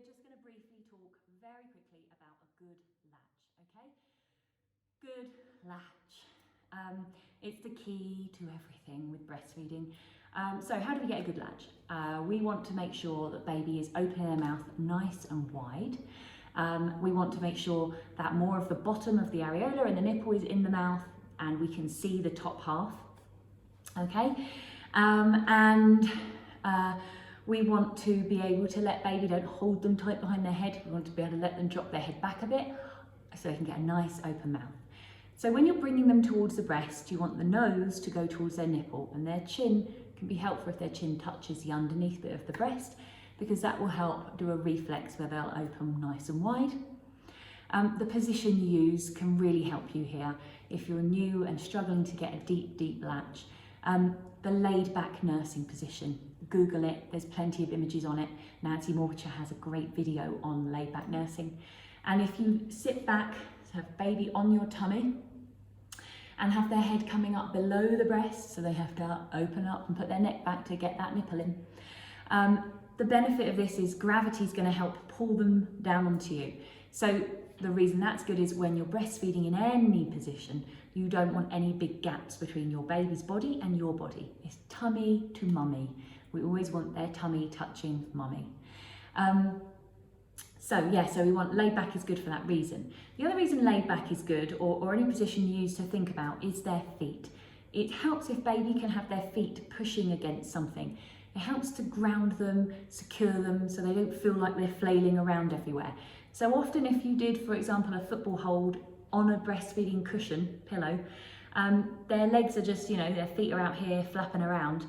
we're just going to briefly talk very quickly about a good latch, okay? Good latch. It's the key to everything with breastfeeding. So how do we get a good latch? We want to make sure that baby is opening their mouth nice and wide. We want to make sure that more of the bottom of the areola and the nipple is in the mouth and we can see the top half, okay? We want to be able to let baby, don't hold them tight behind their head. We want to be able to let them drop their head back a bit so they can get a nice open mouth. So when you're bringing them towards the breast, you want the nose to go towards their nipple, and their chin can be helpful if their chin touches the underneath bit of the breast, because that will help do a reflex where they'll open nice and wide. The position you use can really help you here. If you're new and struggling to get a deep latch, the laid back nursing position, Google it, there's plenty of images on it. Nancy Morcher has a great video on laid back nursing. And if you sit back, have baby on your tummy and have their head coming up below the breast, so they have to open up and put their neck back to get that nipple in. The benefit of this is gravity is going to help pull them down onto you. So the reason that's good is when you're breastfeeding in any position, you don't want any big gaps between your baby's body and your body. It's tummy to mummy. We always want their tummy touching mummy. So we want laid back is good for that reason. The other reason laid back is good, or any position you use to think about, is their feet. It helps if baby can have their feet pushing against something. It helps to ground them, secure them, so they don't feel like they're flailing around everywhere. So often if you did, for example, a football hold on a breastfeeding cushion, pillow, their legs are just, their feet are out here flapping around,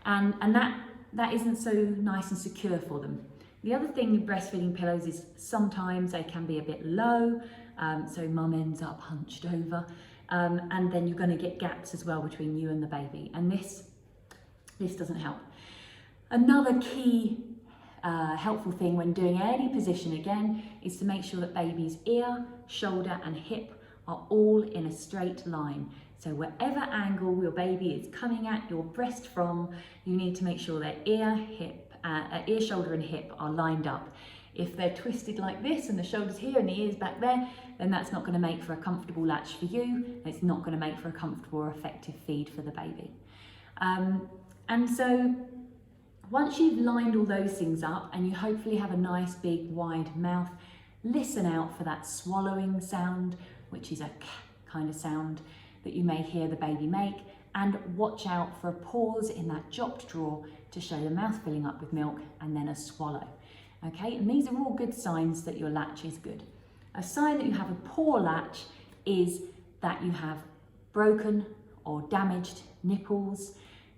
and that isn't so nice and secure for them. The other thing with breastfeeding pillows is sometimes they can be a bit low, so mum ends up hunched over, and then you're going to get gaps as well between you and the baby, and this doesn't help. Another key helpful thing when doing any position again is to make sure that baby's ear, shoulder and hip are all in a straight line. So wherever angle your baby is coming at your breast from, you need to make sure their ear, shoulder and hip are lined up. If they're twisted like this and the shoulder's here and the ear's back there, then that's not going to make for a comfortable latch for you. It's not going to make for a comfortable or effective feed for the baby. And so once you've lined all those things up and you hopefully have a nice big wide mouth, listen out for that swallowing sound, which is a kind of sound that you may hear the baby make, and watch out for a pause in that jopped draw to show the mouth filling up with milk and then a swallow. Okay, and these are all good signs that your latch is good. A sign that you have a poor latch is that you have broken or damaged nipples,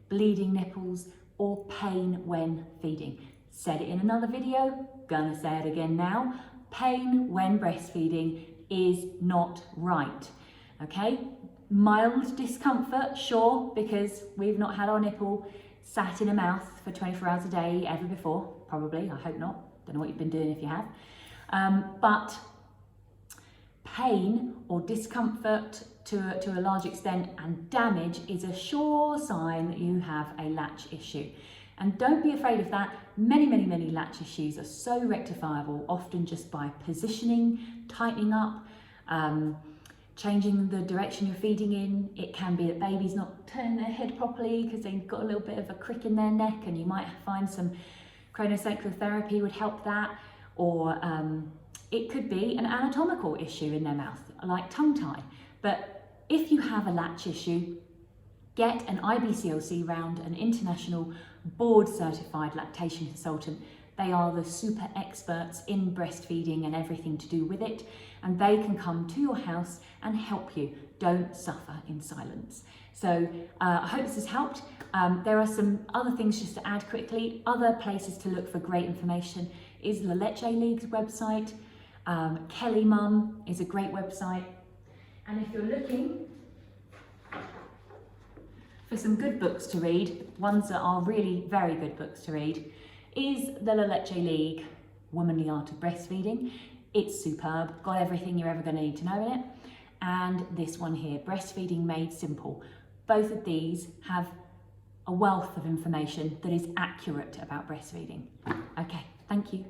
bleeding nipples, or pain when feeding. Said it in another video, gonna say it again now. Pain when breastfeeding is not right, okay? Mild discomfort, sure, because we've not had our nipple sat in a mouth for 24 hours a day ever before, probably, I hope not. Don't know what you've been doing if you have. But pain or discomfort to a large extent and damage is a sure sign that you have a latch issue. And don't be afraid of that. Many latch issues are so rectifiable, often just by positioning, tightening up, changing the direction you're feeding in. It can be that baby's not turning their head properly because they've got a little bit of a crick in their neck, and you might find some craniosacral therapy would help that. Or it could be an anatomical issue in their mouth, like tongue tie. But if you have a latch issue, get an IBCLC round, an international board certified lactation consultant. They are the super experts in breastfeeding and everything to do with it, and they can come to your house and help you. Don't suffer in silence. So I hope this has helped. There are some other things just to add quickly. Other places to look for great information is the Latch League's website. Kelly Mum is a great website. And if you're looking for some good books to read, ones that are really very good books to read, is the La Leche League, Womanly Art of Breastfeeding. It's superb, got everything you're ever going to need to know in it. And this one here, Breastfeeding Made Simple. Both of these have a wealth of information that is accurate about breastfeeding. Okay, thank you.